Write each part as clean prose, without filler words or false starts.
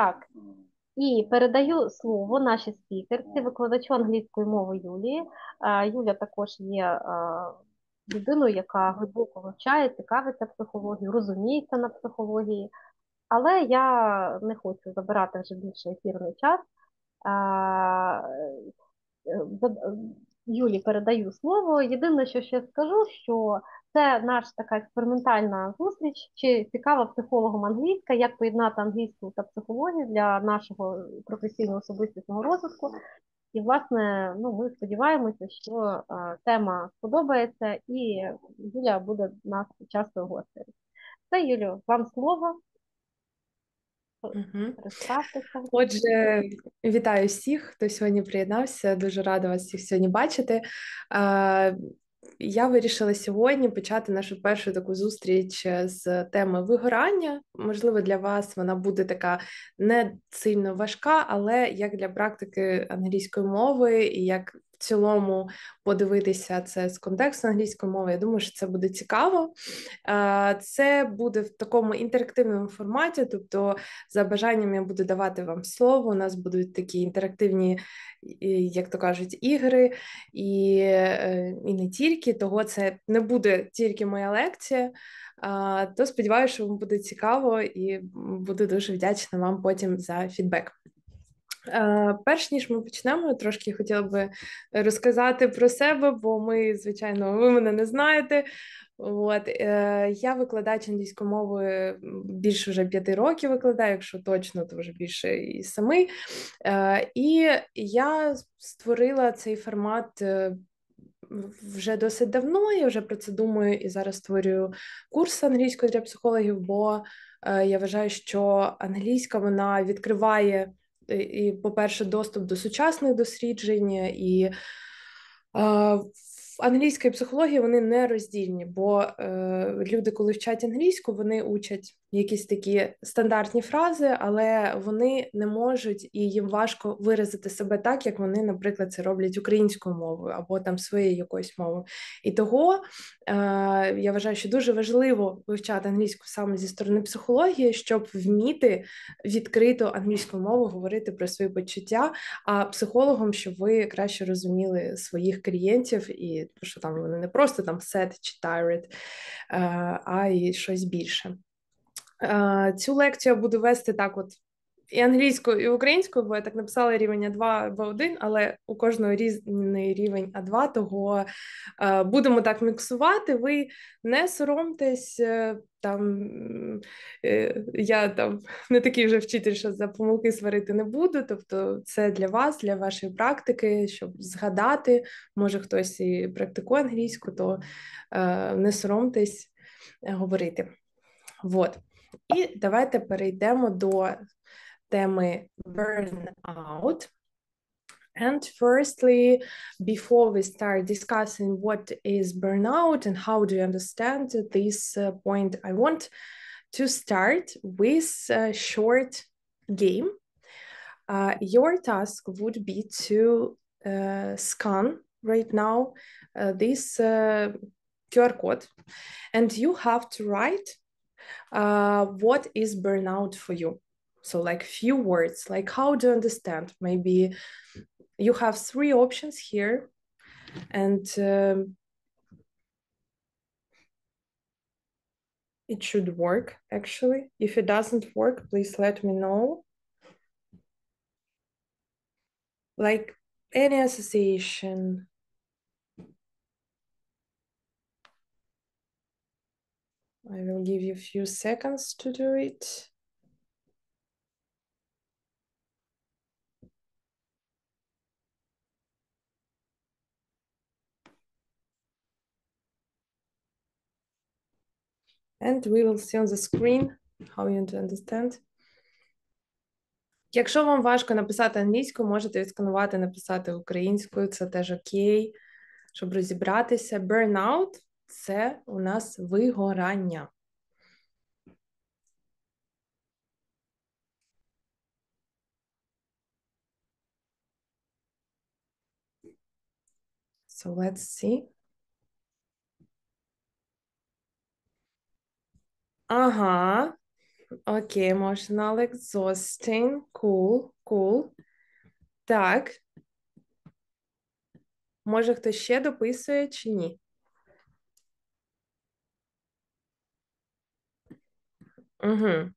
Так. І передаю слово нашій спікерці, викладачу англійської мови Юлії. Юля також є людиною, яка глибоко вивчає, цікавиться психологією, розуміється на психології. Але я не хочу забирати вже більше ефірний час. А, Юлі передаю слово. Єдине, що ще скажу, що це наша така експериментальна зустріч, чи цікава психологам англійська, як поєднати англійську та психологію для нашого професійного особистісного розвитку. І, власне, ми сподіваємося, що тема сподобається, і Юля буде нас часто гостею. Це, Юлю, вам слово. Угу. Представтеся. Отже, вітаю всіх, хто сьогодні приєднався. Дуже рада вас всіх сьогодні бачити. Я вирішила сьогодні почати нашу першу таку зустріч з теми вигорання. Можливо, для вас вона буде така не сильно важка, але як для практики англійської мови і як в цілому подивитися це з контексту англійської мови, я думаю, що це буде цікаво. Це буде в такому інтерактивному форматі, тобто за бажанням я буду давати вам слово, у нас будуть такі інтерактивні, як то кажуть, ігри, і не тільки, того це не буде тільки моя лекція, то сподіваюся, що вам буде цікаво і буду дуже вдячна вам потім за фідбек. Перш ніж ми почнемо, трошки хотіла би розказати про себе, бо звичайно, ви мене не знаєте. Я викладач англійської мови більше вже 5 років викладаю, якщо точно, то вже більше і 7. І я створила цей формат вже досить давно, я вже про це думаю і зараз створюю курс англійської для психологів, бо я вважаю, що англійська, вона відкриває і, по-перше, доступ до сучасних досліджень, і англійська і психологія, вони не роздільні, бо люди, коли вчать англійську, вони учать якісь такі стандартні фрази, але вони не можуть і їм важко виразити себе так, як вони, наприклад, це роблять українською мовою або там своєю якоюсь мовою. І того я вважаю, що дуже важливо вивчати англійську саме зі сторони психології, щоб вміти відкрито англійською мовою говорити про свої почуття, а психологом, щоб ви краще розуміли своїх клієнтів, і що там вони не просто там sad чи tired, а й щось більше. Цю лекцію я буду вести так от і англійською, і українською, бо я так написала рівень А2 або 1, але у кожного різний рівень А2, того будемо так міксувати. Ви не соромтесь, я там не такий вже вчитель, що за помилки сварити не буду, тобто це для вас, для вашої практики, щоб згадати, може хтось і практикує англійську, то не соромтесь говорити. Вот. І давайте перейдемо до теми burnout. And firstly, before we start discussing what is burnout and how do you understand this point, I want to start with a short game. Your task would be to scan right now this QR code, and you have to write what is burnout for you. So like few words, like how do you understand? Maybe you have 3 options here, and it should work actually. If it doesn't work, please let me know. Like any association. I will give you a few seconds to do it. And we will see on the screen how you to understand. Якщо вам важко написати англійською, можете відсканувати, написати українською, це теж окей, щоб розібратися. Burnout – це у нас вигорання. So let's see. Ага, Окей, emotional exhausting. Cool. Так. Може, хтось ще дописує чи ні? Угу.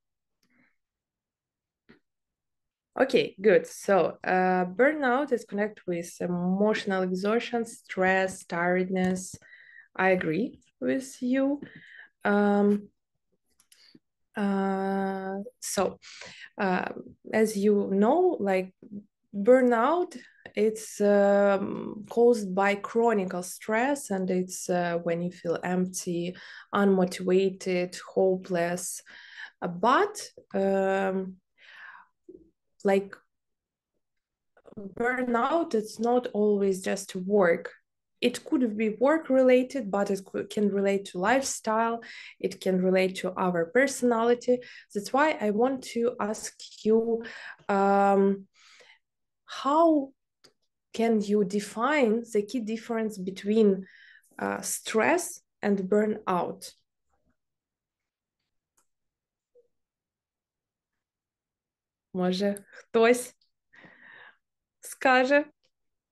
Okay, good. So, burnout is connected with emotional exhaustion, stress, tiredness. I agree with you. So, as you know, like burnout, it's caused by chronic stress, and it's when you feel empty, unmotivated, hopeless. But like burnout, it's not always just work. It could be work related, but it can relate to lifestyle. It can relate to our personality. That's why I want to ask you, how can you define the key difference between stress and burnout? Може, хтось скаже?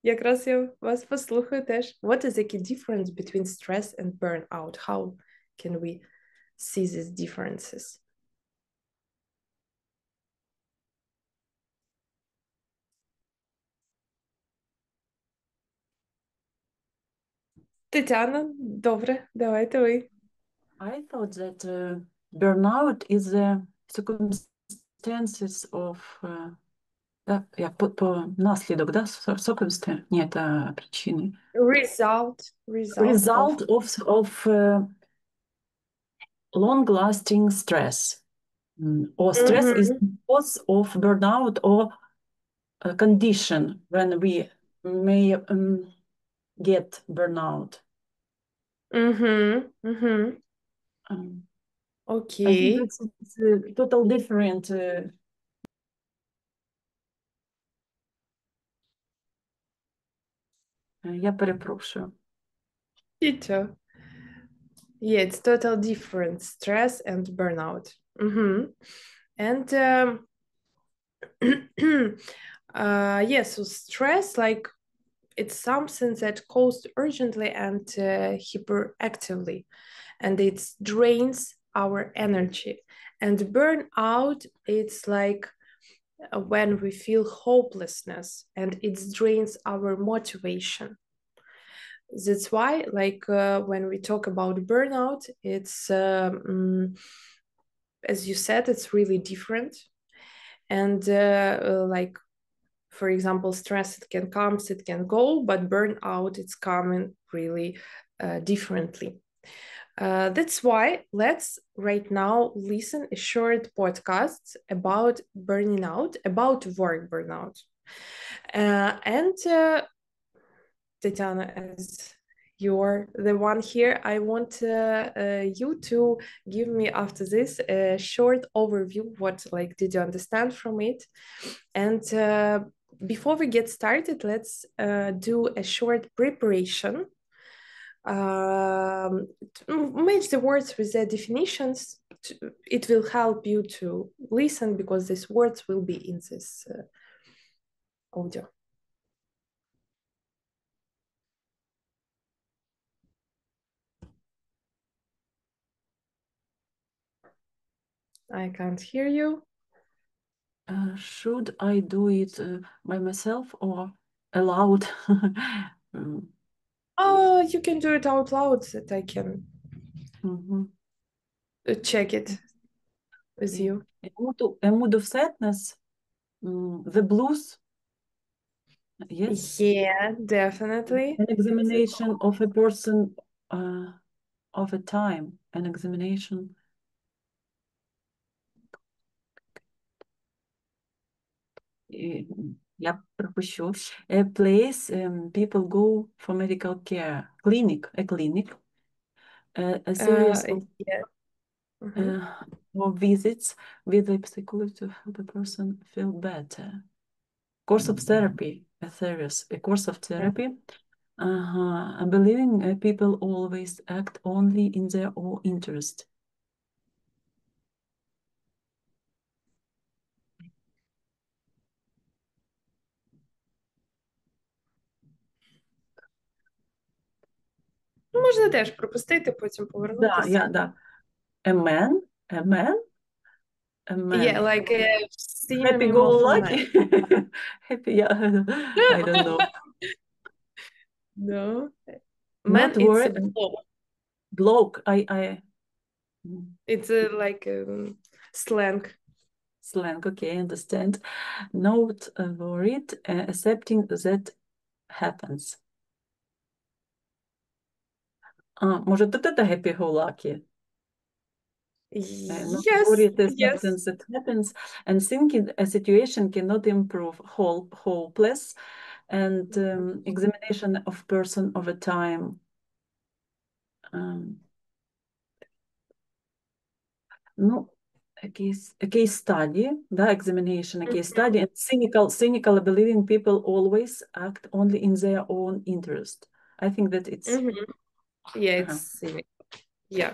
Якраз я вас послухаю теж. What is the key difference between stress and burnout? How can we see these differences? Тетяна, добре, давайте ви. I thought that burnout is the circumstances of да, як по наслідок, да? Circumstance, ні, це причини. Result of long-lasting stress. Or stress is the cause of burnout or a condition when we may get burnout. Okay. I think it's a total different. Я перепрошую. Yeah, it's total different, stress and burnout. And so stress, like, it's something that caused urgently and hyperactively, and it drains our energy. And burnout, it's like when we feel hopelessness, and it drains our motivation. That's why, like, when we talk about burnout, it's as you said, it's really different. And like, for example, stress, it can come, it can go, but burnout, it's coming really differently. That's why let's right now listen a short podcast about burning out, about work burnout. And Tatiana, as you're the one here, I want you to give me after this a short overview. What, like, did you understand from it? And before we get started, let's do a short preparation. Match the words with the definitions. It will help you to listen because these words will be in this audio. I can't hear you. Should I do it by myself or aloud? Oh, you can do it out loud, that I can check it with you. A mood of sadness, the blues. Yes. Yeah, definitely. An examination of a person of a time. An examination. Я пропущу. A place people go for medical care. Clinic, a clinic. A series of visits with a psychologist to help a person feel better. Course of therapy, a course of therapy. I'm believing people always act only in their own interest. Можна теж пропустити, потім повернутися. Да. A man, a man, a man. Yeah, like a Happy synonym go of a lucky. man. Happy, yeah. I don't know. No. Man, Not it's a word. bloke. Bloke. It's like slang. Slang. Okay, understand. Not worried. Accepting that happens. Може, тут это happy go lucky? Not Yes, worried, yes. acceptance that happens, and thinking a situation cannot improve, hopeless, and examination of person over time. Ну, a case study, да, examination, a case study, and cynical believing people always act only in their own interest. I think that it's... Yeah, it's cynical. Yeah,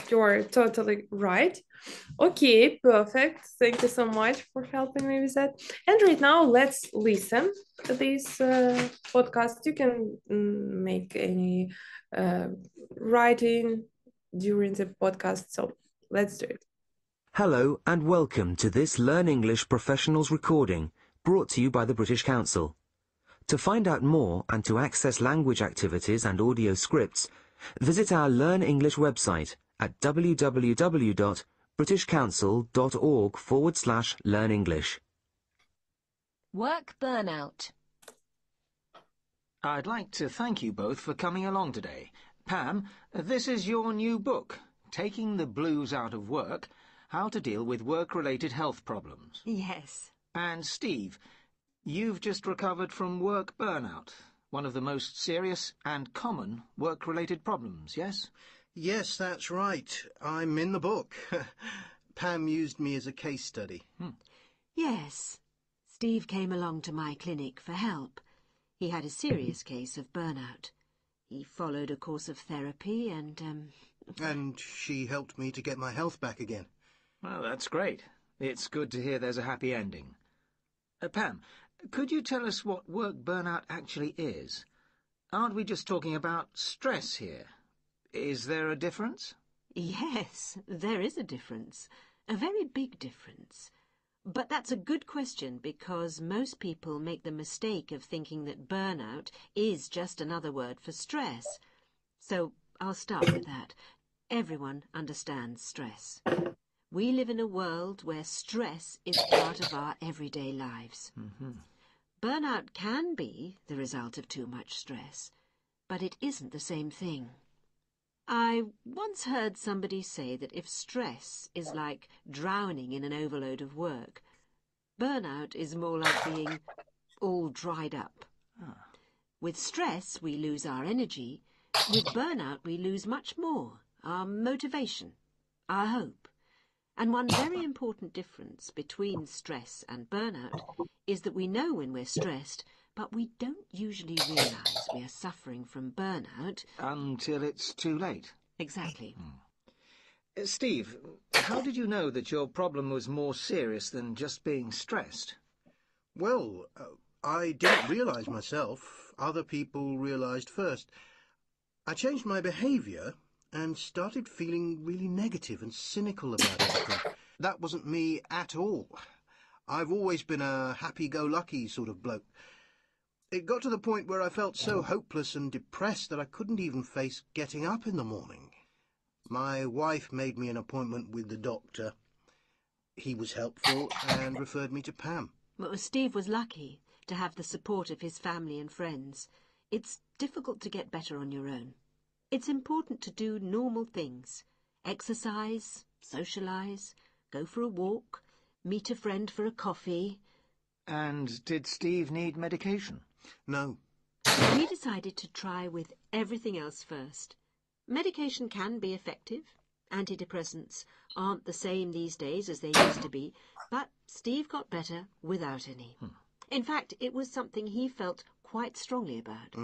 you're totally right. Okay, perfect. Thank you so much for helping me with that. And right now, let's listen to this podcast. You can make any writing during the podcast. So let's do it. Hello and welcome to this Learn English Professionals recording brought to you by the British Council. To find out more and to access language activities and audio scripts, visit our Learn English website at www.britishcouncil.org/learnenglish. Work burnout. I'd like to thank you both for coming along today. Pam, this is your new book, Taking the Blues Out of Work, How to Deal with Work-Related Health Problems. Yes. And Steve, you've just recovered from work burnout, one of the most serious and common work-related problems, yes? Yes, that's right. I'm in the book. Pam used me as a case study. Yes. Steve came along to my clinic for help. He had a serious case of burnout. He followed a course of therapy and... And she helped me to get my health back again. Well, that's great. It's good to hear there's a happy ending. Pam, could you tell us what work burnout actually is? Aren't we just talking about stress here? Is there a difference? Yes, there is a difference. A very big difference. But that's a good question because most people make the mistake of thinking that burnout is just another word for stress. So I'll start with that. Everyone understands stress. We live in a world where stress is part of our everyday lives. Burnout can be the result of too much stress, but it isn't the same thing. I once heard somebody say that if stress is like drowning in an overload of work, burnout is more like being all dried up. With stress, we lose our energy. With burnout, we lose much more, our motivation, our hope. And one very important difference between stress and burnout is that we know when we're stressed, but we don't usually realise we are suffering from burnout. Until it's too late. Exactly. Steve, how did you know that your problem was more serious than just being stressed? Well, I didn't realise myself. Other people realised first. I changed my behaviour and started feeling really negative and cynical about everything. That wasn't me at all. I've always been a happy-go-lucky sort of bloke. It got to the point where I felt so hopeless and depressed that I couldn't even face getting up in the morning. My wife made me an appointment with the doctor. He was helpful and referred me to Pam. Well, Steve was lucky to have the support of his family and friends. It's difficult to get better on your own. It's important to do normal things. Exercise, socialise, go for a walk, meet a friend for a coffee. And did Steve need medication? No. We decided to try with everything else first. Medication can be effective. Antidepressants aren't the same these days as they used to be, but Steve got better without any. In fact, it was something he felt quite strongly about.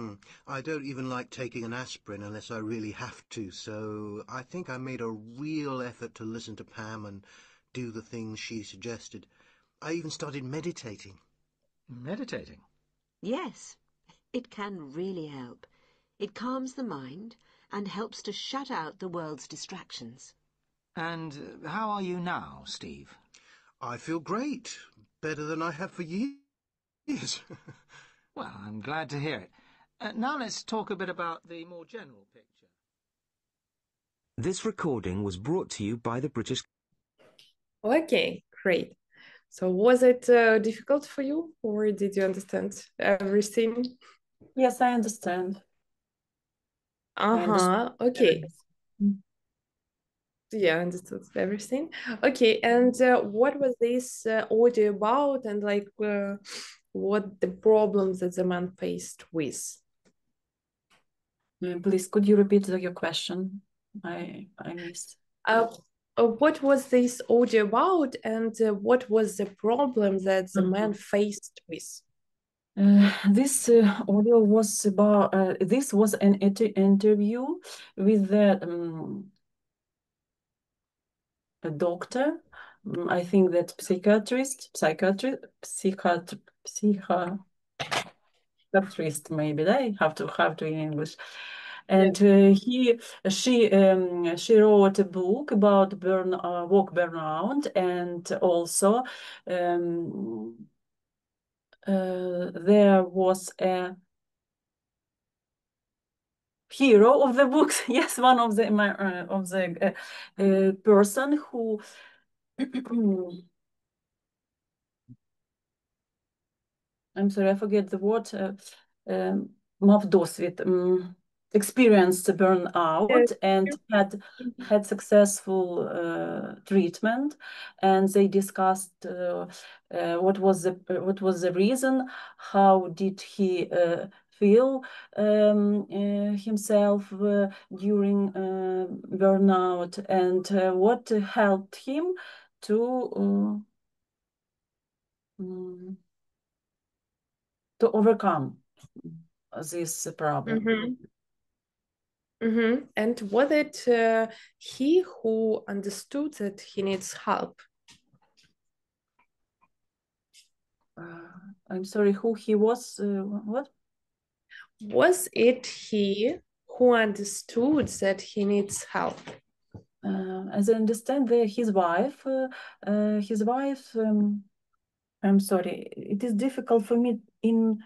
I don't even like taking an aspirin unless I really have to, so I think I made a real effort to listen to Pam and do the things she suggested. I even started meditating. Meditating? Yes, it can really help. It calms the mind and helps to shut out the world's distractions. And how are you now, Steve? I feel great. Better than I have for years. Well, I'm glad to hear it. Now let's talk a bit about the more general picture. This recording was brought to you by the British. Okay, great. So was it difficult for you, or did you understand everything? Yes, I understand. Okay. Yeah, I understood everything. Okay, and what was this audio about, and like what the problems that the man faced with? Please, could you repeat your question? I missed. What was this audio about, and what was the problem that the man faced with? This audio was about, this was an interview with a doctor, I think that psychiatrist, maybe they have to in English. And she wrote a book about work burnout, and also there was a hero of the books, yes, one of the person who I'm sorry, I forget the word. Мав досвід, experienced burnout and had successful treatment, and they discussed what was the reason, how did he feel himself during burnout, and what helped him to overcome this problem. And was it he who understood that he needs help? I'm sorry, who he was? What? Was it he who understood that he needs help? As I understand, his wife. I'm sorry, it is difficult for me in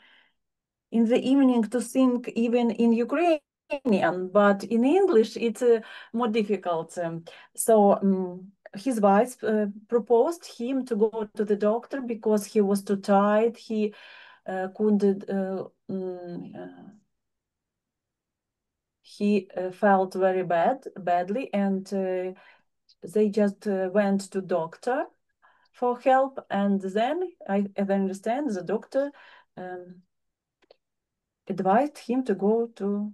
the evening to think even in Ukrainian, but in English it's more difficult. So his wife proposed him to go to the doctor because he was too tired. He couldn't. He felt very badly, and they just went to doctor for help. And then, as I understand, the doctor advised him to go to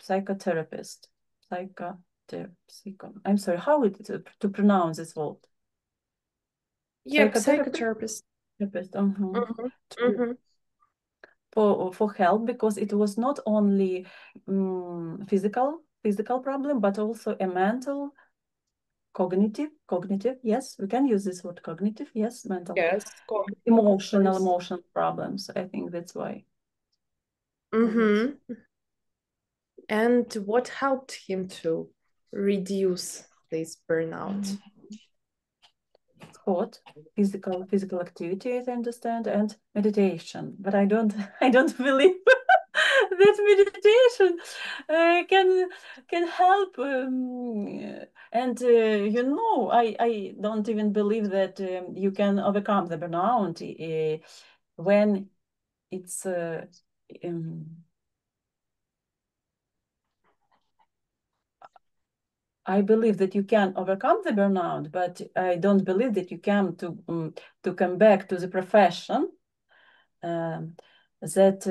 psychotherapist. I'm sorry, how to pronounce this word? Yeah, psychotherapist. For help, because it was not only physical problem, but also a mental, cognitive, yes, we can use this word, cognitive, yes, mental, yes, emotional problems. I think that's why. And what helped him to reduce this burnout? Sport, physical activity, as I understand, and meditation. But I don't believe that meditation can help. And you know, I don't even believe that you can overcome the burnout when it's. I believe that you can overcome the burnout, but I don't believe that you can to come back to the profession that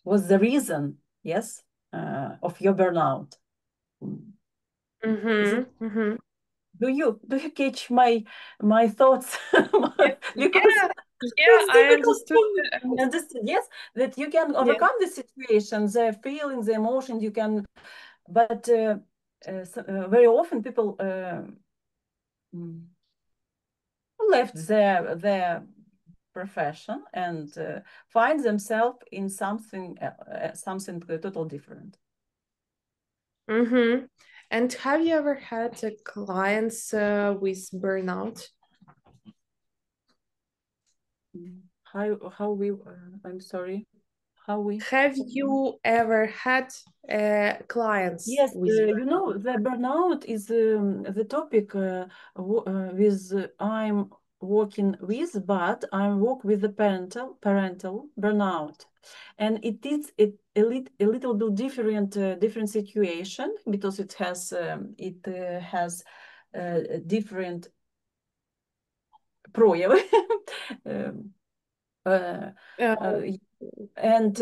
was the reason, yes, of your burnout. Do you catch my thoughts? Because I understood. Yes, that you can overcome the situation, the feelings, the emotions. You can, but very often people left their profession and find themselves in something totally different. Mm-hmm. And have you ever had clients with burnout? How we? I'm sorry. How we? Have you ever had clients? Yes, with you know, the burnout is the topic with I'm working with, but I work with the parental burnout, and it is a little bit different situation because it has different прояви. And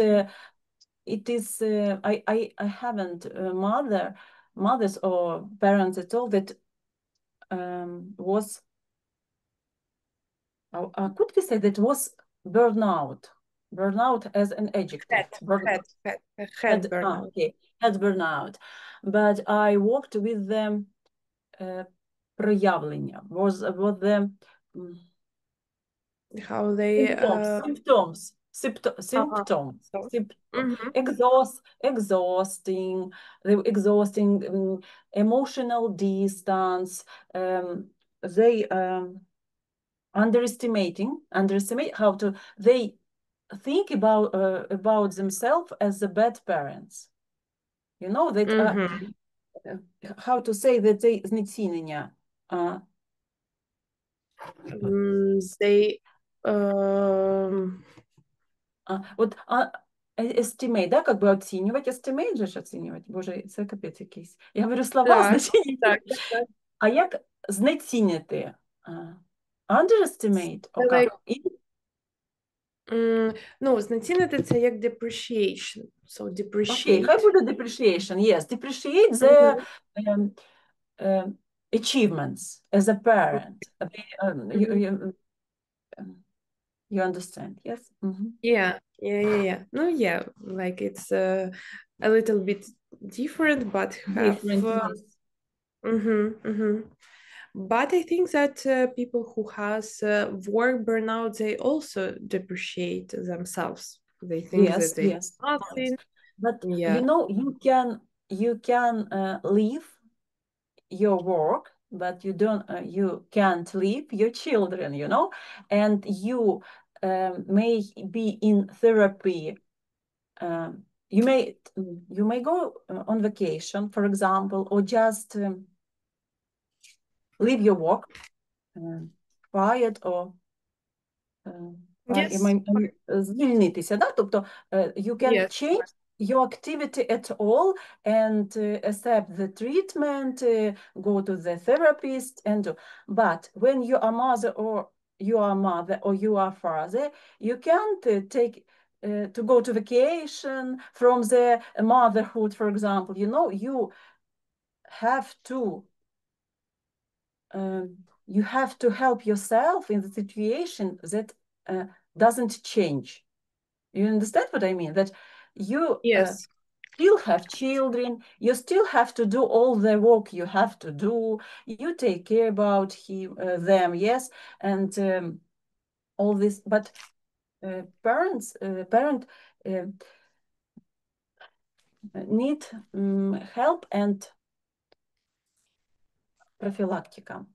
it is I haven't mothers or parents at all that was could we say that was burnout as an adjective. Had burnout. Okay, had burnout, but I worked with them проявлення was the How they symptoms. Mm-hmm. Exhausting, emotional distance. They underestimate how to. They think about themselves as the bad parents. You know that how to say that they знецінення. They вот estimate, да, как бы оценивать, estimate же ж оцінювати. Боже, це капець якийсь. Я говорю слова, значення. Так. А як знецінити? Underestimate? Ну, знецінити це як depreciation. So depreciate. Окей, хай буде depreciation, yes. Depreciate the achievements as a parent. You understand, yes? Yeah. No, yeah, like it's a little bit different, but have But I think that people who has work burnout, they also depreciate themselves. They think that they nothing. But you know, you can leave your work, but you can't leave your children, you know, and you may be in therapy. You may go on vacation, for example, or just leave your work, quiet or звільнитися, да? Тобто you can change your activity at all and accept the treatment, go to the therapist, but when you are mother or you are father, you can't take to go to vacation from the motherhood, for example. You know, you have to help yourself in the situation that doesn't change. You understand what I mean? That you still have children, you still have to do all the work you have to do, you take care about them, yes, and all this, but parent need help and профилактика.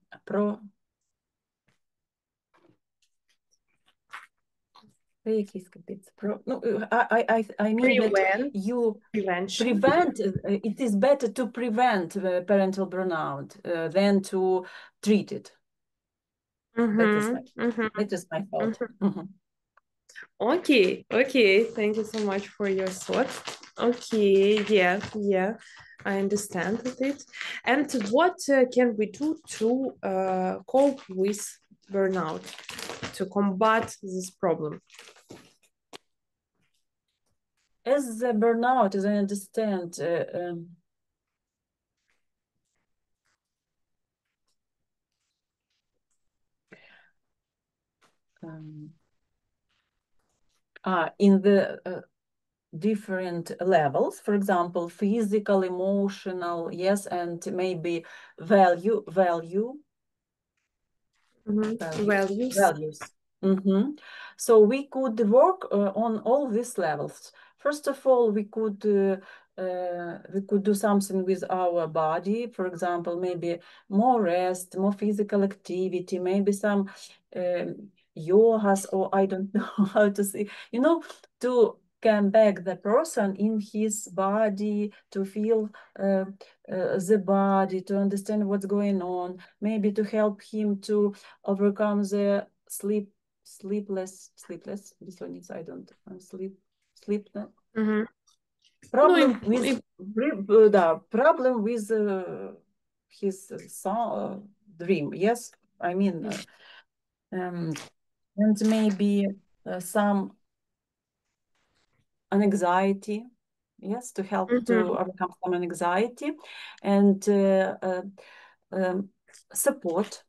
I mean that you prevent. It is better to prevent parental burnout than to treat it. That is my thought. Okay. Thank you so much for your thoughts. Okay, yeah, I understand it. And what can we do to cope with burnout, to combat this problem? As the burnout, as I understand, in the different levels, for example, physical, emotional, yes, and maybe values. So we could work on all these levels. First of all, we could do something with our body. For example, maybe more rest, more physical activity, maybe some yogas, or I don't know how to say, you know, to come back the person in his body, to feel the body, to understand what's going on, maybe to help him to overcome the sleepless, this one is, I don't, sleep, problem with, problem with his dream, yes, I mean, and maybe some anxiety, yes, to help to overcome some anxiety, and support.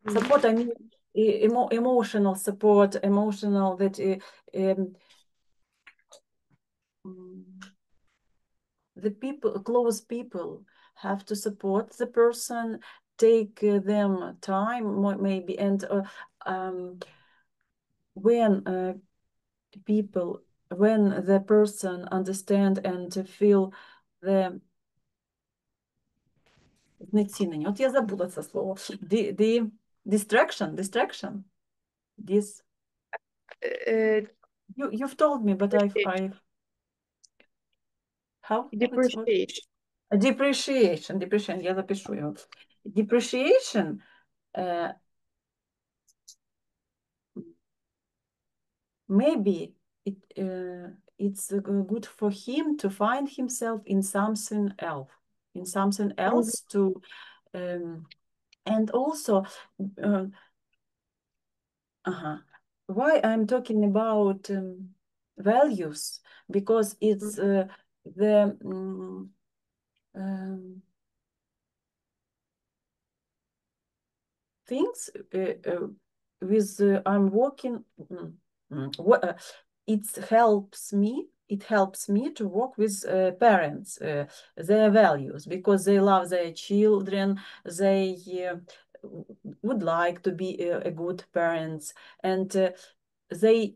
Support, I mean, emotional support, emotional that the people, close people, have to support the person, take them time, maybe, and when the person understand and feel the знецінення. От я забула це слово. The distraction. This. You've told me, but I've how? Depreciation. Я запишу його. Depreciation. Maybe it's good for him to find himself in something else, to and also why I'm talking about values, because it's the things with I'm working. It helps me to work with parents, their values, because they love their children, they would like to be a good parents, and they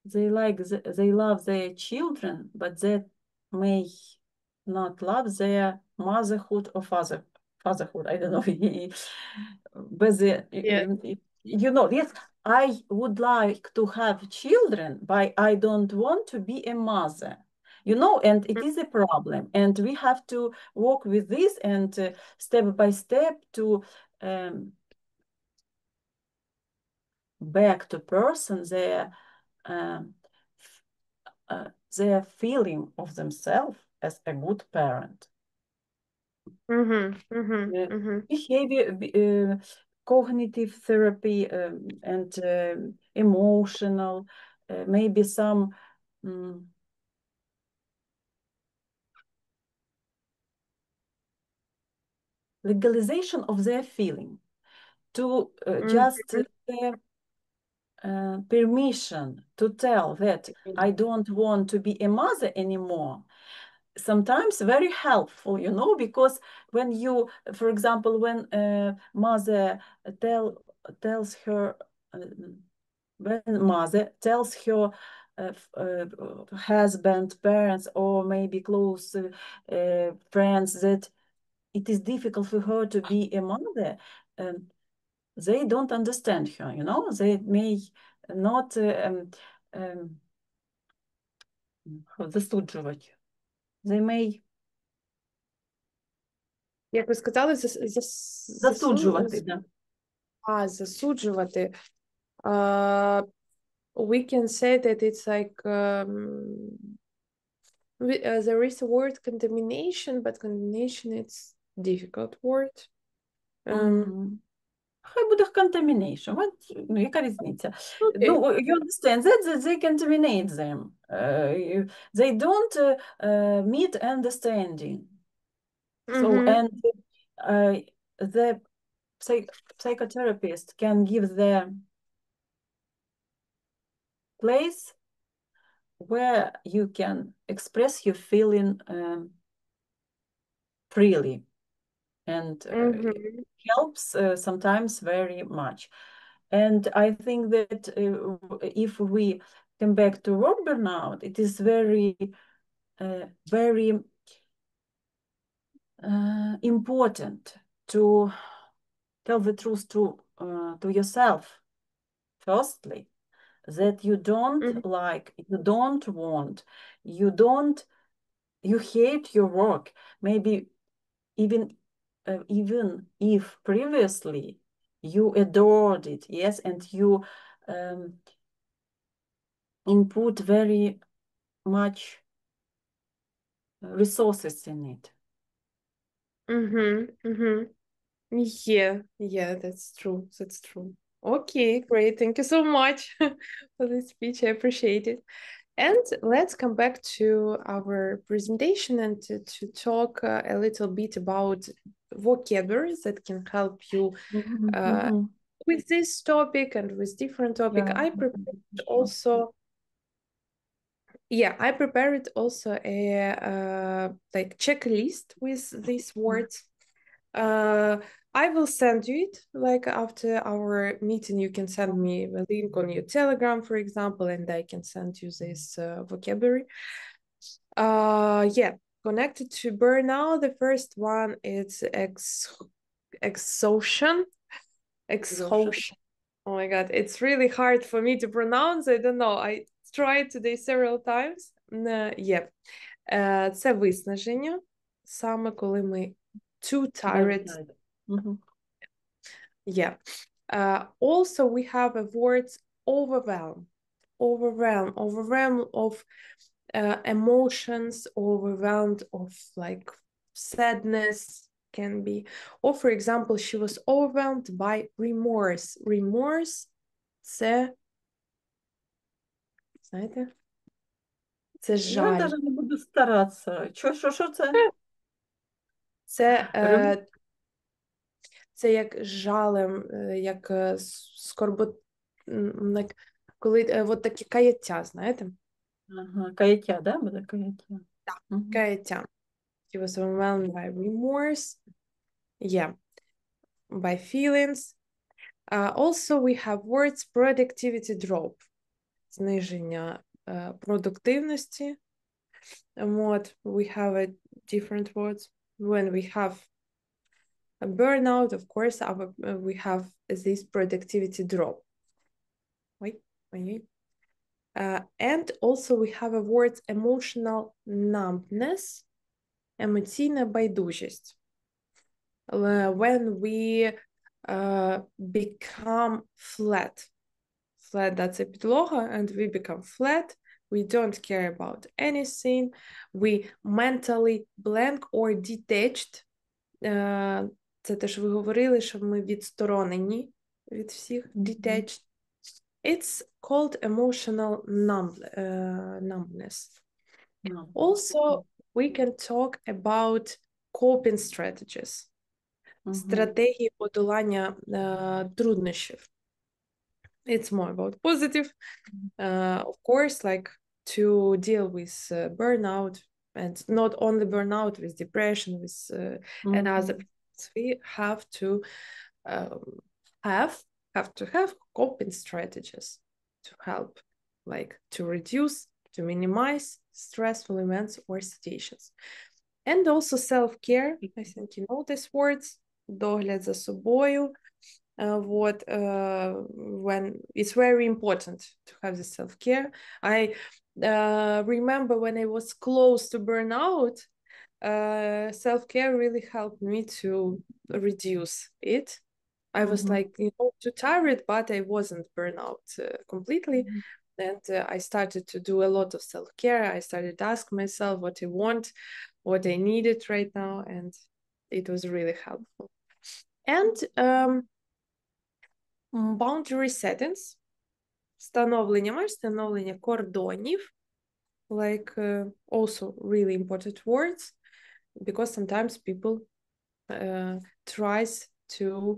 love their children, but they may not love their motherhood or fatherhood. I don't know. But you know, yes, I would like to have children, but I don't want to be a mother. You know, and it is a problem, and we have to work with this, and step by step to back to person their feeling of themselves as a good parent. Behavior, cognitive therapy, and emotional, maybe some legalization of their feeling, to just permission to tell that I don't want to be a mother anymore. Sometimes very helpful, you know, because when you, for example, when a mother tells her husband, parents, or maybe close friends that it is difficult for her to be a mother, they don't understand her, you know, they may not засуджувати. They may як ви сказали, засуджувати, да. Засуджувати. We can say that it's like there is a word contamination, but contamination it's difficult word. Хай буде contamination. Ну, яка різниця? Okay. Ну, you understand that they contaminate them. They don't meet understanding. So, and the psychotherapist can give the place where you can express your feeling freely. and it helps sometimes very much. And I think that if we come back to work burnout, it is very important to tell the truth to yourself, firstly, that you don't like, you don't want, you hate your work. Maybe even if previously you adored it, yes, and you input very much resources in it. Yeah, that's true. Okay, great. Thank you so much for this speech. I appreciate it. And let's come back to our presentation and to talk a little bit about vocabularies that can help you with this topic and with different topic. Yeah. I prepared also a like checklist with these words. I will send you it, like after our meeting, you can send me a link on your Telegram, for example, and I can send you this vocabulary. Connected to burnout, the first one is exhaustion. Oh my God, it's really hard for me to pronounce. I don't know. I tried today several times. Це виснаження, саме коли ми too tired. Also, we have a word overwhelm of emotions, overwhelmed of like sadness can be. Or for example, she was overwhelmed by remorse. Remorse, це, знаєте, це жаль. Я навіть не буду старатися. Що це? Це як жалем, як коли от таке каяття, знаєте? Каяття, да? Буде каяття. Так, каяття. She was overwhelmed by remorse. By feelings. Also, we have words productivity drop. Зниження продуктивності. We have a different words. When we have a burnout, of course, we have this productivity drop. Wait. And also we have a word emotional numbness, емоційна байдужість. When we become flat, that's a підлога, and we become flat, we don't care about anything, we mentally blank or detached. Це те, що ви говорили, що ми відсторонені від всіх, detached. It's called emotional numbness. Also, we can talk about coping strategies. Стратегії подолання труднощів. It's more about positive. Of course, like to deal with burnout, and not only burnout, with depression, with and other things. We have to have coping strategies to help, like to reduce, to minimize stressful events or situations. And also self-care, I think you know these words, догляд за собою. When it's very important to have the self-care. I remember when I was close to burnout, self-care really helped me to reduce it. I was like, too tired, but I wasn't burnout completely. And I started to do a lot of self-care. I started to ask myself what I want, what I needed right now, and it was really helpful. And boundary settings, встановлення кордонів, like also really important words, because sometimes people tries to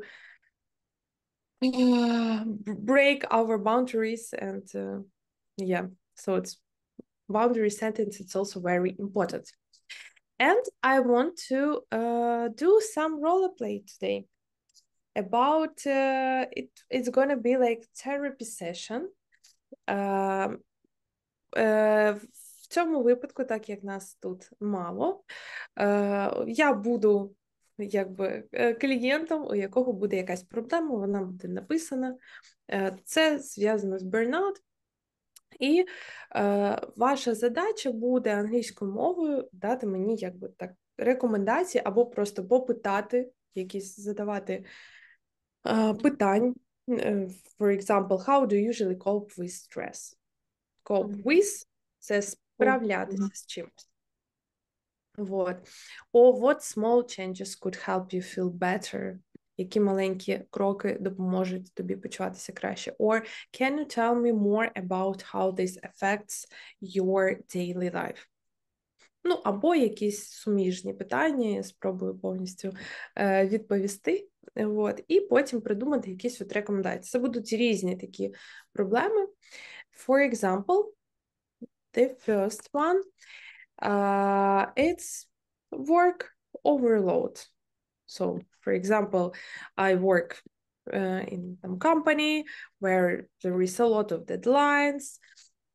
break our boundaries, and so it's boundary sentence, it's also very important. And I want to do some role play today about it's gonna be like therapy session. В цьому випадку, так як нас тут мало, я буду якби клієнтом, у якого буде якась проблема, вона буде написана. Це зв'язано з burnout. І ваша задача буде англійською мовою дати мені якби так рекомендації або просто попитати, якісь задавати питань. For example, how do you usually cope with stress? Cope with – це справлятися з чимось. Вот. Or what small changes could help you feel better? Які маленькі кроки допоможуть тобі почуватися краще? Or can you tell me more about how this affects your daily life? Ну, або якісь суміжні питання, я спробую повністю відповісти. От, і потім придумати якісь от рекомендації. Це будуть різні такі проблеми. For example, the first one, it's work overload. So, for example, I work in a company where there is a lot of deadlines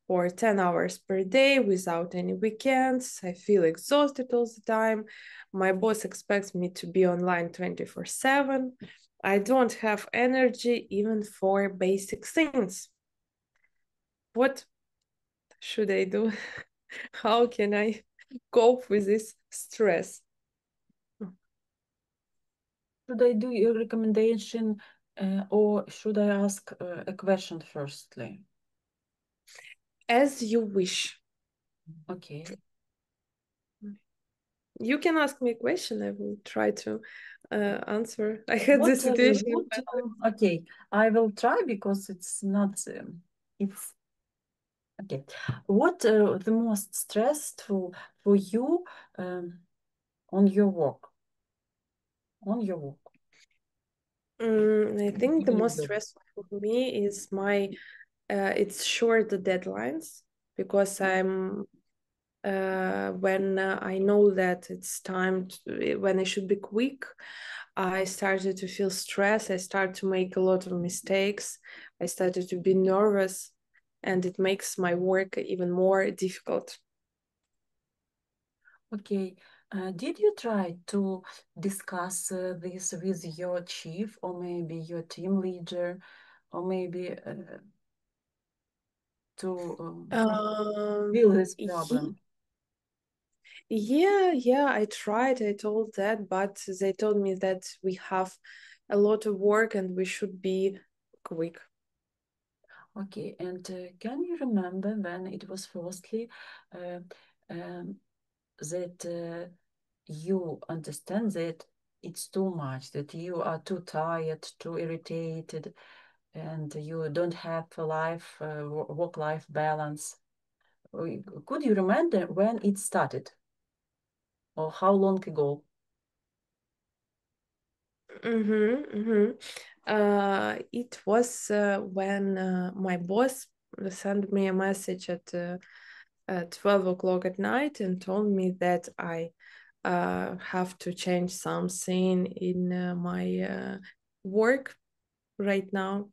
for 10 hours per day without any weekends. I feel exhausted all the time. My boss expects me to be online 24/7. I don't have energy even for basic things. What should I do? How can I cope with this stress? Should I do your recommendation or should I ask a question firstly? As you wish. Okay. You can ask me a question. I will try to answer. I had this situation. Okay, I will try because it's not. It's okay. What the most stressful for you on your work? On your work. I think the most stressful for me is my it's short deadlines, because I'm when I know that it's time to, when I should be quick, I started to feel stress. I start to make a lot of mistakes. I started to be nervous, and it makes my work even more difficult. Okay. Did you try to discuss this with your chief or maybe your team leader or maybe to feel this problem? Yeah, I tried. I told that, but they told me that we have a lot of work and we should be quick. Okay, and can you remember when it was firstly that you understand that it's too much, that you are too tired, too irritated, and you don't have a life, work-life balance? Could you remember when it started? Or how long ago? It was when my boss sent me a message at 12 o'clock at night and told me that I have to change something in my work right now.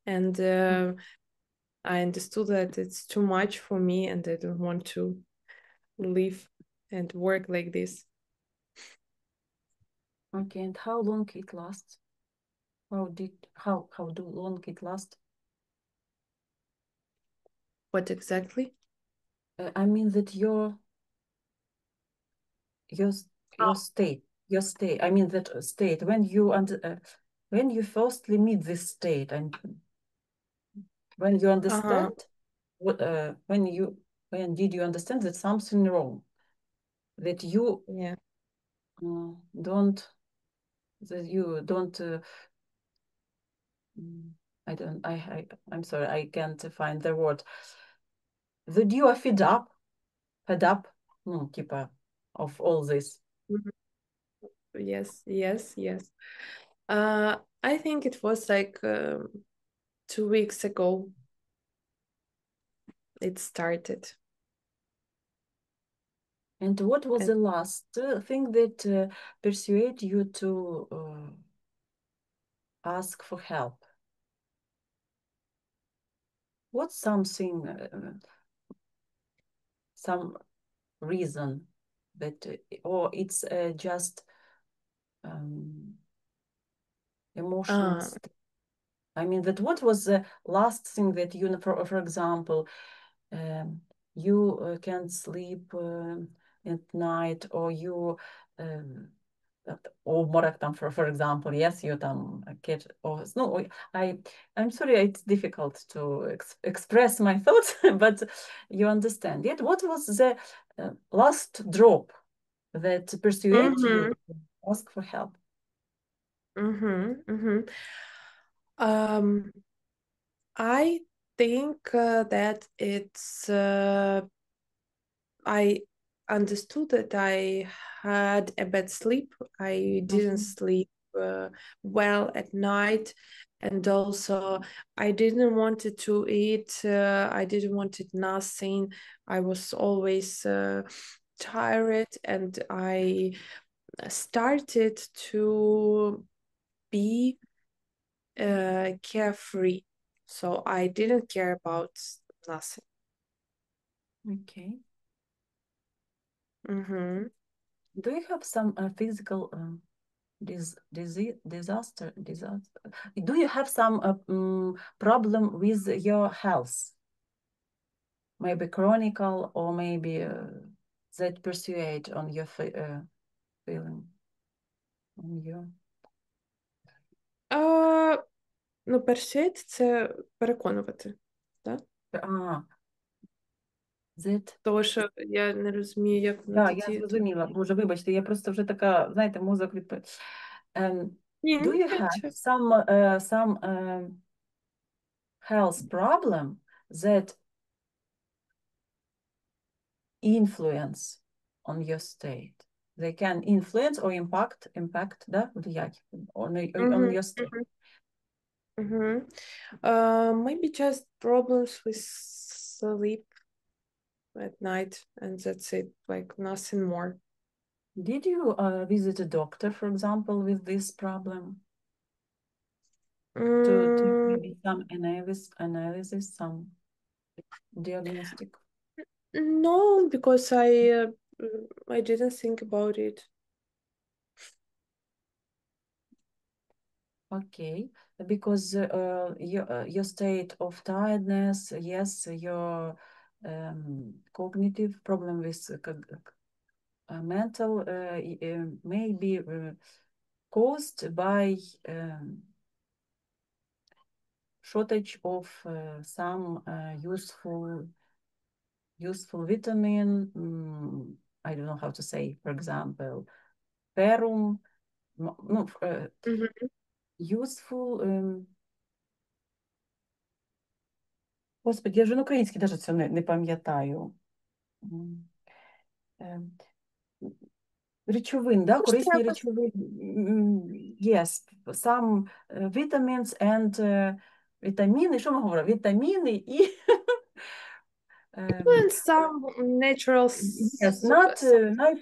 And I understood that it's too much for me and I don't want to live and work like this. Okay, and how long it lasts? How do long it last? What exactly? I mean that your state. I mean that state when you firstly meet this state and when you understand what when did you understand that something wrong, that you don't I'm sorry, I can't find the word. That you are fed up, no, типа, of all this. Yes. I think it was like 2 weeks ago it started. And what was the last thing that persuaded you to ask for help? What's something, some reason that, or it's just emotional state? I mean, that what was the last thing that you, for example, you can't sleep at night, or you, обморок там, for example, yes, you там catch, or no, I'm sorry, it's difficult to express my thoughts, but you understand. Yet, what was the last drop that persuaded you to ask for help? I think that it's I understood that I had a bad sleep. I didn't sleep well at night, and also I didn't want to eat. I didn't want nothing. I was always tired, and I started to be carefree. So I didn't care about nothing. Okay. Do you have some physical disaster? Do you have some problem with your health? Maybe chronic, or maybe that persuade on your feeling? On your... Ну, persuade – це переконувати, так? Того, що я не розумію, як воно тоді... Я зрозуміла. Боже, вибачте, я просто вже така, знаєте, мозок відповідає. Do you have some health problem that influence on your state? They can influence or impact, да, влиять on your state. Maybe just problems with sleep at night, and that's it, like nothing more. Did you visit a doctor, for example, with this problem? To maybe some analysis, some diagnostic? No, because I didn't think about it. Okay, because your state of tiredness, yes, your cognitive problem with mental may be caused by shortage of some useful vitamin. I don't know how to say, for example, ferrum. No, useful. Господи, я вже на українській навіть це не пам'ятаю. Речовин, да, корисні речовини. Yes, some vitamins and вітаміни, що ми говоримо? Вітаміни і... And some natural... Yes, not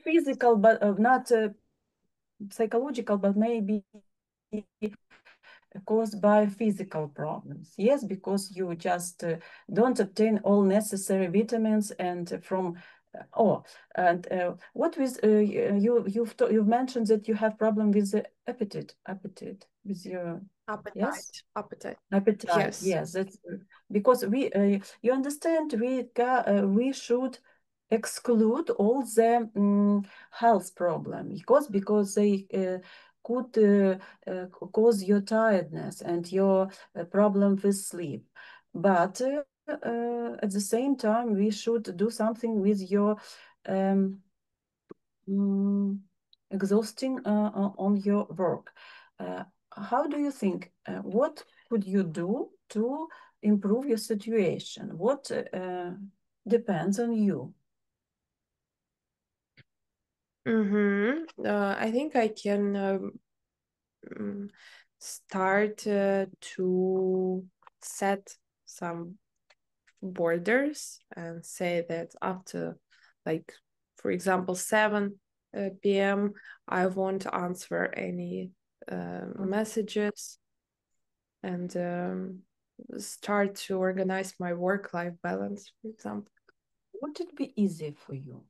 physical, but not psychological, but maybe caused by physical problems. Yes, because you just don't obtain all necessary vitamins, and from what with you've mentioned that you have problem with the appetite with your appetite. Yes, that's because we you understand, we should exclude all the health problems because they could cause your tiredness and your problem with sleep, but at the same time we should do something with your exhausting on your work. How do you think, what could you do to improve your situation? What depends on you? I think I can start to set some borders and say that after like for example, 7 p.m., I won't answer any messages and start to organize my work-life balance, for example. Would it be easy for you?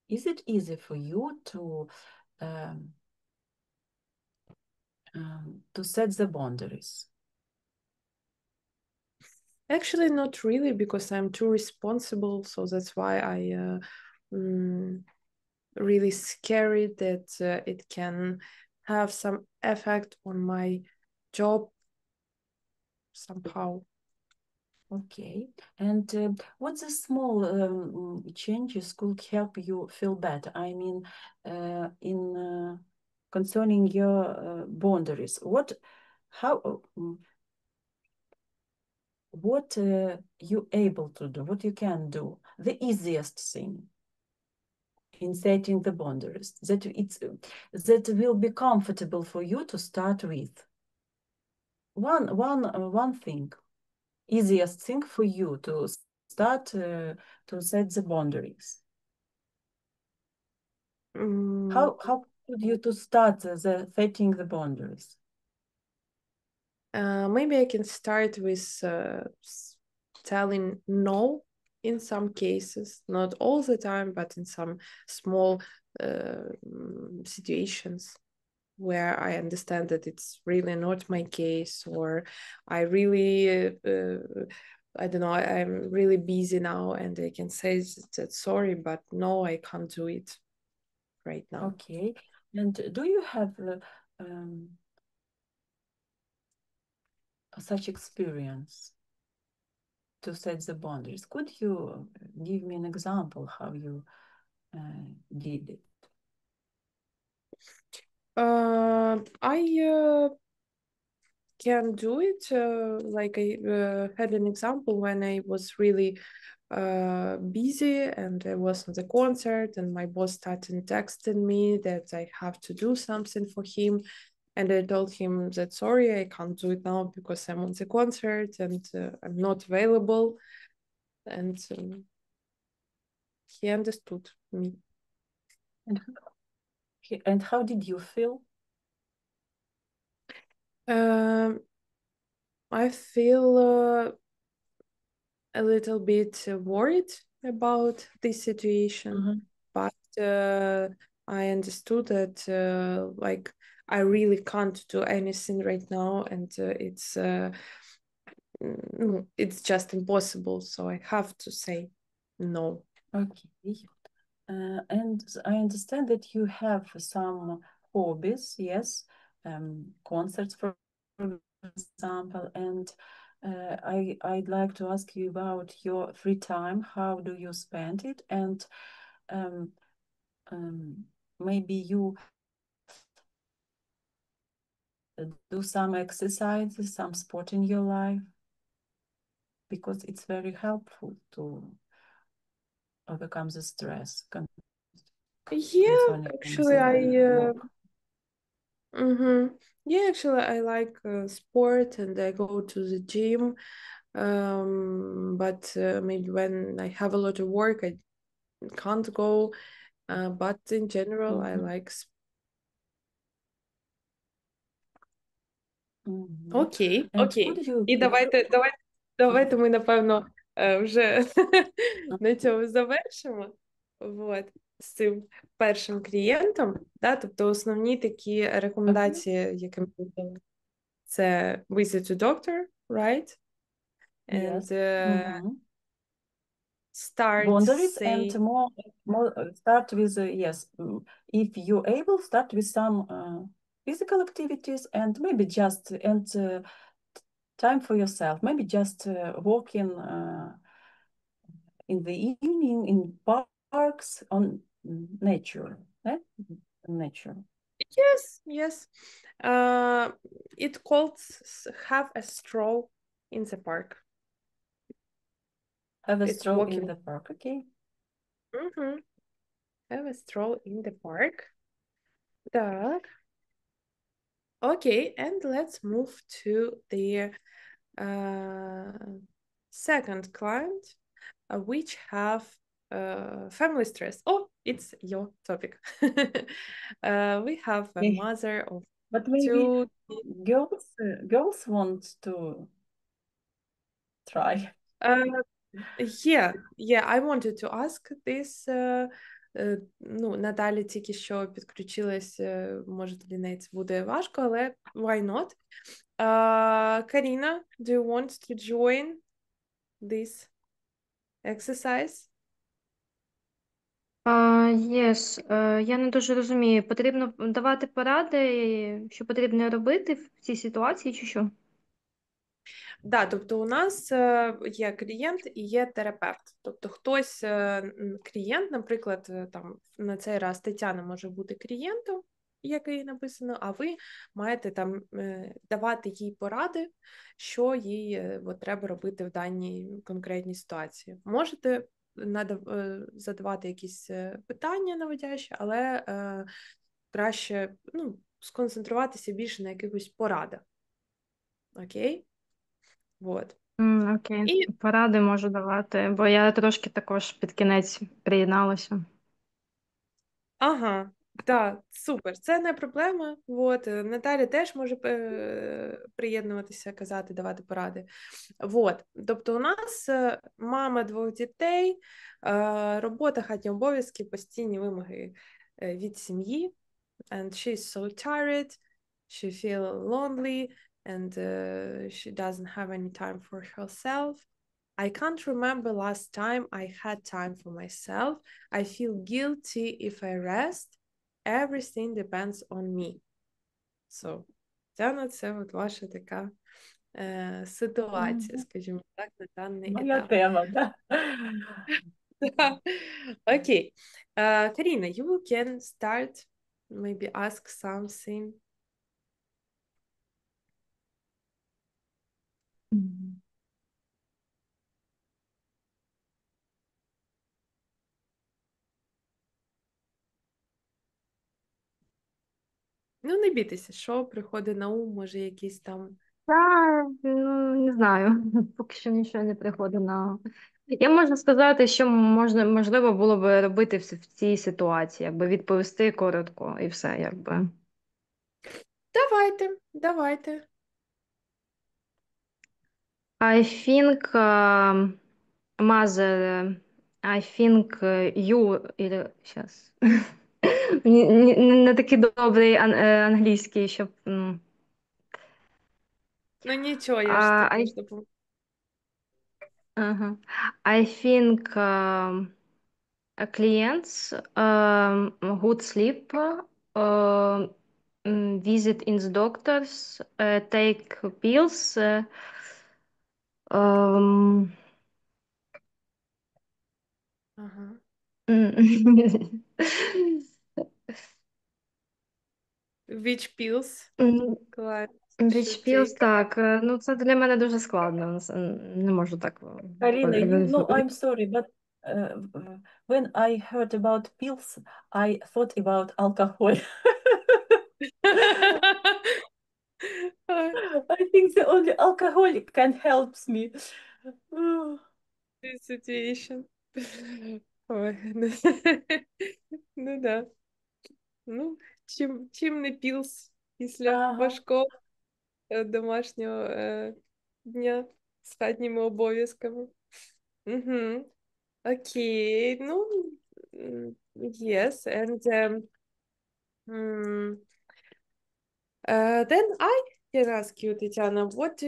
Is it easy for you to set the boundaries? Actually, not really, because I'm too responsible, so that's why I really scary that it can have some effect on my job somehow. Okay, and what the small changes could help you feel better? I mean, in concerning your boundaries, what you able to do, what you can do, the easiest thing in setting the boundaries that will be comfortable for you to start with. One thing. Easiest thing for you to start to set the boundaries. How could you to start the setting the boundaries? Maybe I can start with telling no in some cases, not all the time, but in some small situations where I understand that it's really not my case, or I really, I don't know, I'm really busy now and I can say that sorry, but no, I can't do it right now. Okay, and do you have such experience to set the boundaries? Could you give me an example how you did it? I can do it. Like I had an example when I was really busy and I was on the concert and my boss started texting me that I have to do something for him. And I told him that, sorry, I can't do it now because I'm on the concert and I'm not available. And he understood me. And how did you feel? I feel a little bit worried about this situation, but I understood that like I really can't do anything right now, and it's just impossible. So I have to say no. Okay. And I understand that you have some hobbies, yes, concerts, for example, and I'd like to ask you about your free time. How do you spend it? And maybe you do some exercises, some sport in your life, because it's very helpful to overcome the stress. Yeah, actually, I like sport and I go to the gym. But maybe when I have a lot of work, I can't go. But in general, I like. Окей. І давайте ми, напевно, вже на цьому завершимо. Вот. З цим першим клієнтом, да? Тобто основні такі рекомендації, які ми дали, це visit to doctor, right? And start boundaries and more start with yes, if you're able, start with some physical activities and maybe just time for yourself, maybe just walking in the evening in parks on nature. Nature. Yes. It calls have a stroll in the park. Have a stroll in the park, okay. Have a stroll in the park. Так. Okay, and let's move to the second client, which have family stress. it's your topic. We have a Okay. mother of But maybe two. girls want to try. Yeah, I wanted to ask this. Ну, Наталі тільки що підключилась, може для неї це буде важко, але why not? Каріна, do you want to join this exercise? Yes. Я не дуже розумію. Потрібно давати поради, що потрібно робити в цій ситуації, чи що? Да, тобто у нас є клієнт і є терапевт. Тобто хтось, клієнт, наприклад, там на цей раз Тетяна може бути клієнтом, який написано, а ви маєте там давати їй поради, що їй треба робити в даній конкретній ситуації. Можете задавати якісь питання наводящі, але краще сконцентруватися більше на якихось порадах. Окей? Вот. Окей, І поради можу давати, бо я трошки також під кінець приєдналася. ага, так, супер, це не проблема. Вот. Наталя теж може приєднуватися, казати, давати поради. Вот. Тобто у нас мама 2 дітей, робота, хатні обов'язки, постійні вимоги від сім'ї. And she's so tired, she feels lonely, and she doesn't have any time for herself. I can't remember last time I had time for myself. I feel guilty if I rest. Everything depends on me. So, це от ваша така ситуація, скажімо так, на даний Моя етап. тема, да? Окей. Каріна, you can start, maybe ask something. Ну, не бійтеся, що приходить на ум, може якісь там. Не знаю, поки що нічого не приходить на. Я можу сказати, що можливо було б робити в цій ситуації, якби відповісти коротко і все, якби. Давайте. I think, mother, I think you, щас. Не такий добрий англійський, щоб. Ну нічого, я ж також допомогу. I think clients good sleep, visit in the doctors, take pills, Ага. Which pills? Which pills, так. Ну, це для мене дуже складно. Не можу так. Карина, I'm sorry, but when I heard about pills, I thought about alcohol. I think the only alcohol can help me. This situation. Ой. Ну да. Ну, чим не пілс після важкого домашнього дня з хатніми обов'язками. Угу. Окей, ну, yes, and then I can ask you, Tatiana, what do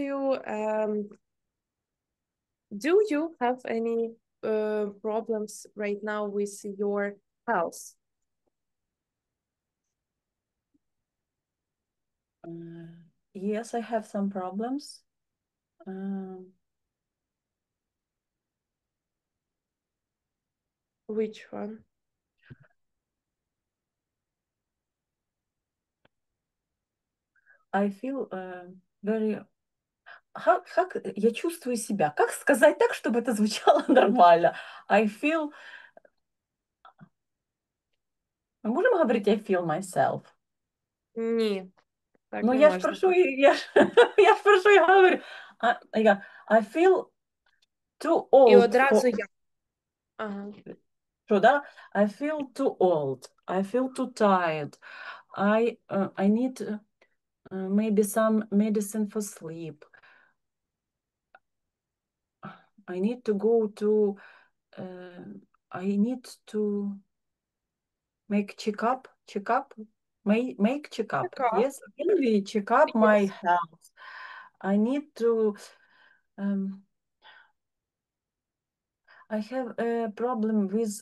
you have any problems right now with your health? Yes, I have some problems. Which one? I feel very... Как я чувствую себя? Как сказать так, чтобы это звучало нормально? I feel... Мы можем говорить I feel myself? Ні. Так Ну, не я ж можна. прошу, я прошу і говорю. I feel too old. І одразу я. Ага. Що, да? I feel too old. I feel too tired. I need maybe some medicine for sleep. I need to go to I need to make checkup. Make checkup. Checkup. Yes, maybe check up my Yes. health. I need to I have a problem with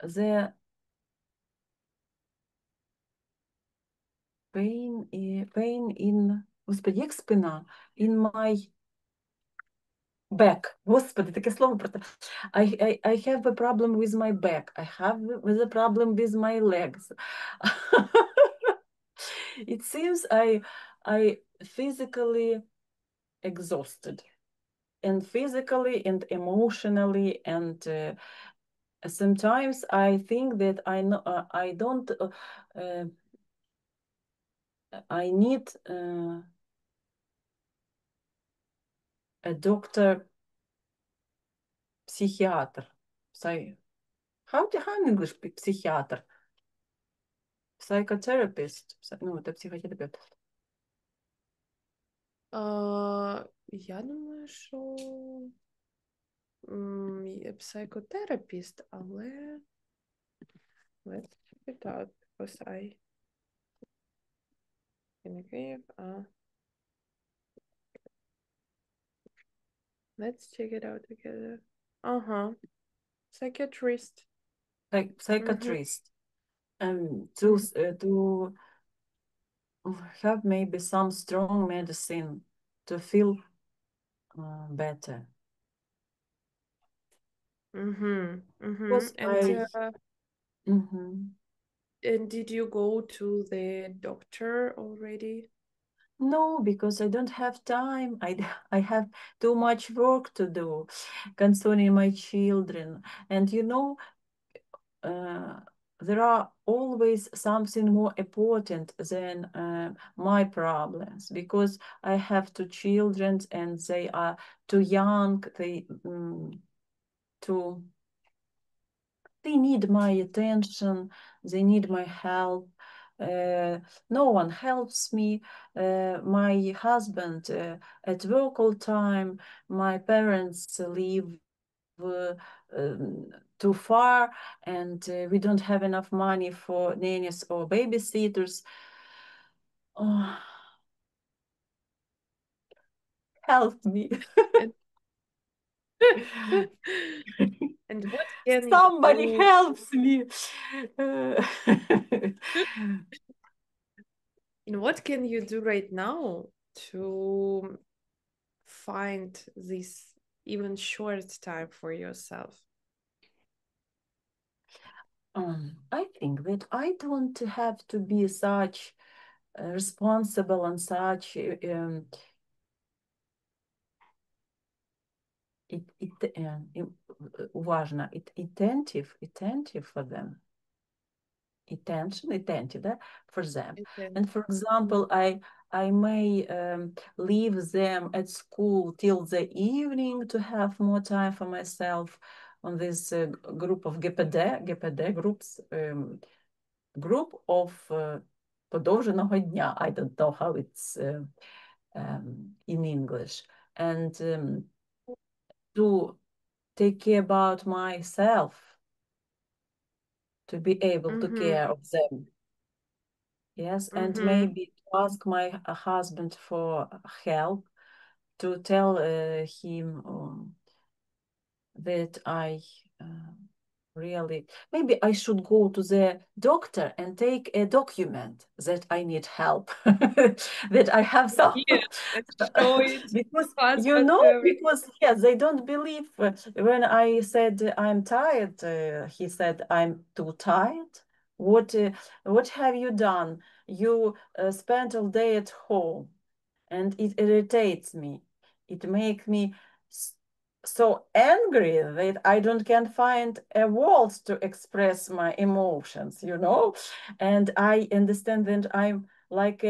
the pain in, Господи, як спина, in my back. Господи, таке слово про те. I have a problem with my back. I have a problem with my legs. It seems I physically exhausted, and physically and emotionally, and sometimes I think that I don't I need a doctor, psychiater. How in English psychiater? Psychotherapist. Ну, это психотерапевт. Я думаю, що психотерапіст, але let's check it out, because I can give let's check it out together. Psychiatrist. Psychiatrist. To have maybe some strong medicine to feel better. Because and did you go to the doctor already? No, because I don't have time. I have too much work to do concerning my children. And you know, there are always something more important than my problems, because I have two children and they are too young. They need my attention. They need my help. No one helps me. My husband at work all time. My parents live too far, and we don't have enough money for nannies or babysitters. Oh, help me. And what can Somebody you helps me. And what can you do right now to find this even short time for yourself? I think that I don't have to be such responsible and such attentive for them. Attentive, да? For them. And for example, I may leave them at school till the evening to have more time for myself on this group of ГПД groups, group of подовженого дня. I don't know how it's in English. And to take care about myself, to be able to care of them. Yes, and maybe to ask my husband for help, to tell him that I really, maybe I should go to the doctor and take a document that I need help, that I have some. Yes, and show it. Because, you know, because yes, they don't believe. When I said I'm tired, he said, I'm too tired. What have you done? You spent all day at home, and it irritates me. It makes me so angry that I can't find a words to express my emotions, you know? And I understand that I'm like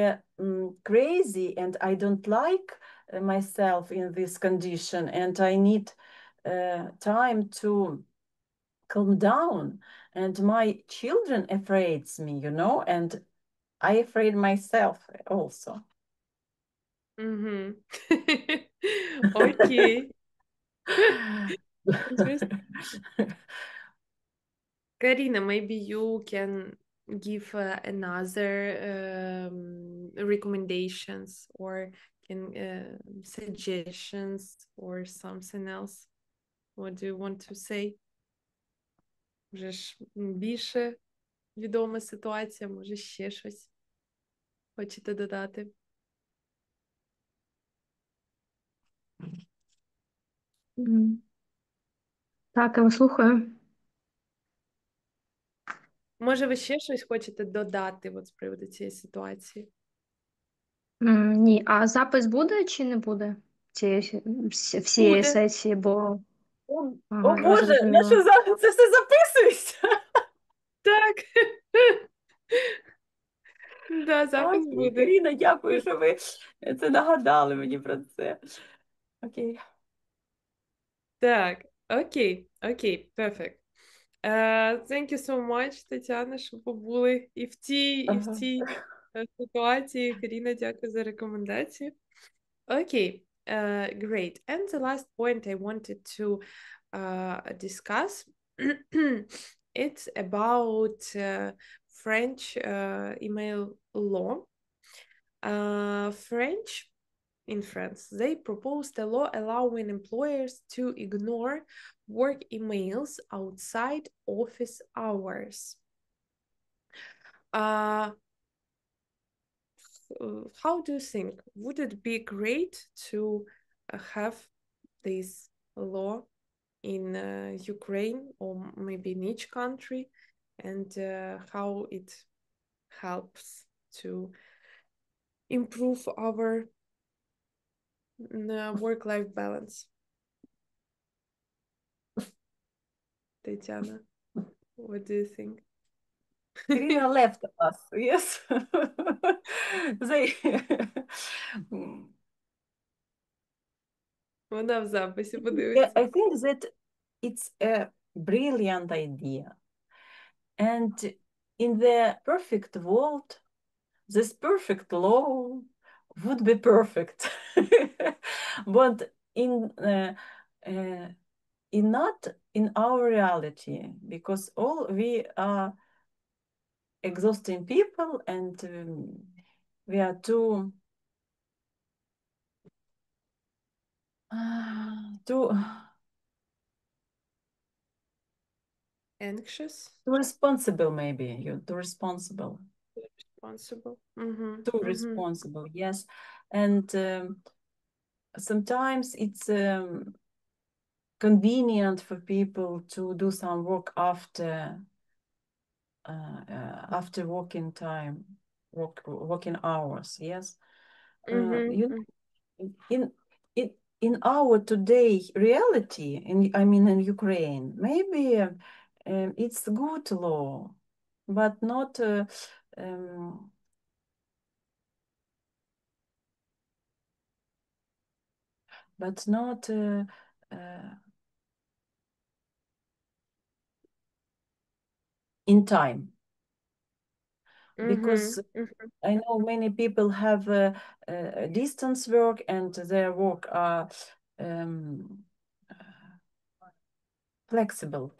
crazy, and I don't like myself in this condition, and I need time to calm down, and my children afraids me, you know, and I afraid myself also. Mm-hmm. Okay. Interesting. Karina, maybe you can give another recommendations or can suggestions or something else. What do you want to say? Може ж більше відома ситуація, може ще щось хочете додати? Так, я вас слухаю. Може, ви ще щось хочете додати от з приводу цієї ситуації? Ні, а запис буде чи не буде всієї Буде. сесії, бо О ага, я Боже, зрозуміла. це все записується? Так. Да, запис Окей, буде. Каріна, дякую, що ви це нагадали мені про це. Окей. Так, окей, perfect. Thank you so much, Тетяна, що побули і в цій ситуації. Каріна, дякую за рекомендації. Okay, great. And the last point I wanted to discuss, it's about French email law. In France, they proposed a law allowing employers to ignore work emails outside office hours. How do you think? Would it be great to have this law in Ukraine or maybe in each country, and how it helps to improve our work-life balance? Tatiana, what do you think? Karina left us, yes. Вона в записі подивиться. I think that it's a brilliant idea. And in the perfect world, this perfect law would be perfect. But not in our reality, because all we are exhausting people, and we are too Anxious? too responsible, maybe. You're too responsible. Responsible. Mm-hmm. Too responsible, yes. And sometimes it's convenient for people to do some work after working time, working hours, yes. You know, in our today reality, in Ukraine, maybe it's good law, but not in time. Because I know many people have distance work, and their work are flexible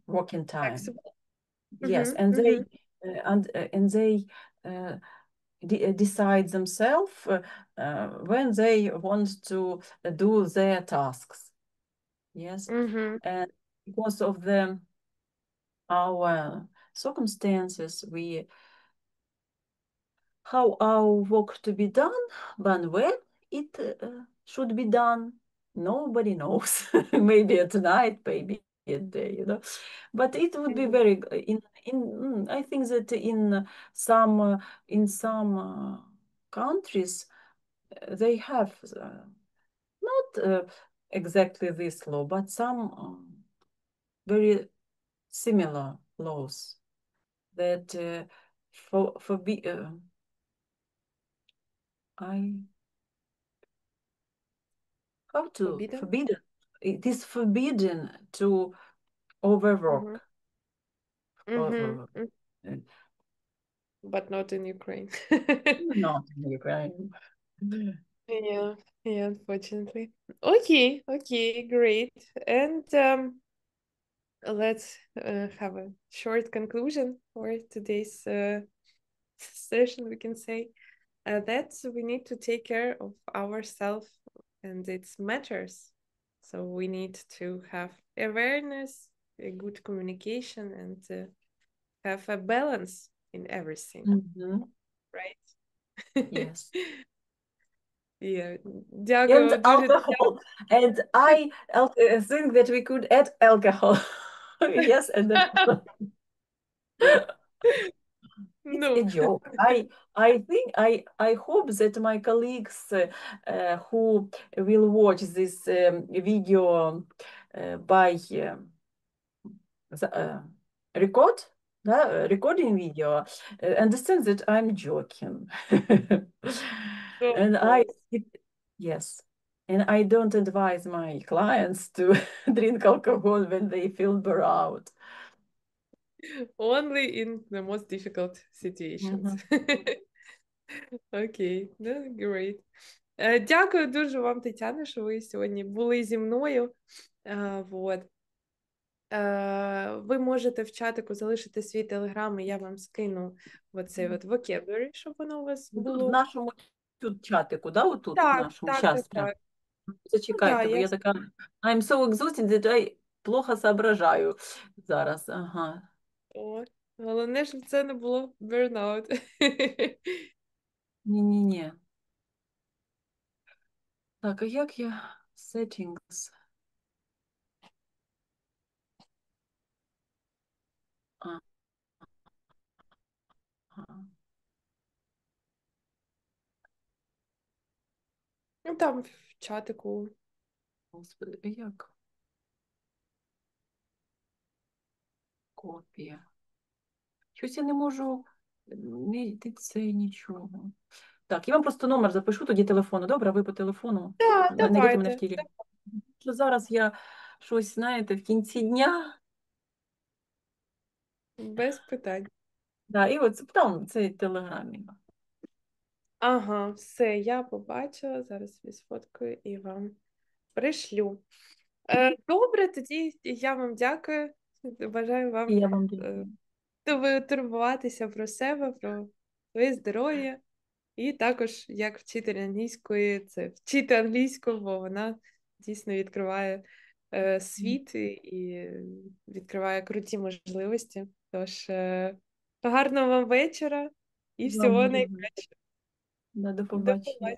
working time. Yes, and they decide themselves when they want to do their tasks. Yes, and because of our circumstances, how our work to be done, but when it should be done, nobody knows. Maybe at night, maybe at day, you know. But it would be very I think that in some countries they have not exactly this law, but some very similar laws that forbidden. It is forbidden to overwork. Mhm. But not in Ukraine. Not in Ukraine. Yeah, unfortunately. Okay, great. And let's have a short conclusion for today's session, we can say. That we need to take care of ourselves and its matters. So we need to have awareness, a good communication, and have a balance in everything, Mhm. right? Yes. Yeah. Дякую, And дуже alcohol. And I think that we could add alcohol. Yes, and then it's a ну, joke. I think I hope that my colleagues who will watch this video by recording video understand that I'm joking. of And course. yes, and I don't advise my clients to drink alcohol when they feel burnout. Only in the most difficult situations. Окей, ну, great. Дякую дуже вам, Тетяно, що ви сьогодні були зі мною. Вот. Ви можете в чатику залишити свій телеграм, і я вам скину оцей от vocabulary, щоб воно у вас В було. нашому тут чатику, да, отут, в Так, нашому, так, щас так, прям. так. Ну, Зачекайте, да, бо я така, I'm so exhausted that I плохо соображаю зараз, ага. О, головне, щоб це не було burnout. Ні-ні-ні. Так, а як я settings? Ага. Ну, там в чатику. Господи, а як? Копія. Щось я не можу знайти це нічого. Так, я вам просто номер запишу тоді телефону. Добре, ви по телефону Так, знайдете мене в давайте. тілі. Що зараз я щось, знаєте, в кінці дня. Без питань. Да, і от там цей телеграмі. Ага, все, я побачила. Зараз відфоткаю і вам пришлю. Добре, тоді я вам дякую. Бажаю вам І я вам дякую. турбуватися про себе, про своє здоров'я. І також, як вчитель англійської, це вчити англійську, бо вона дійсно відкриває світ і відкриває круті можливості. Тож, гарного вам вечора і Вам всього дуже. найкращого. Да, до До побачення. побачення.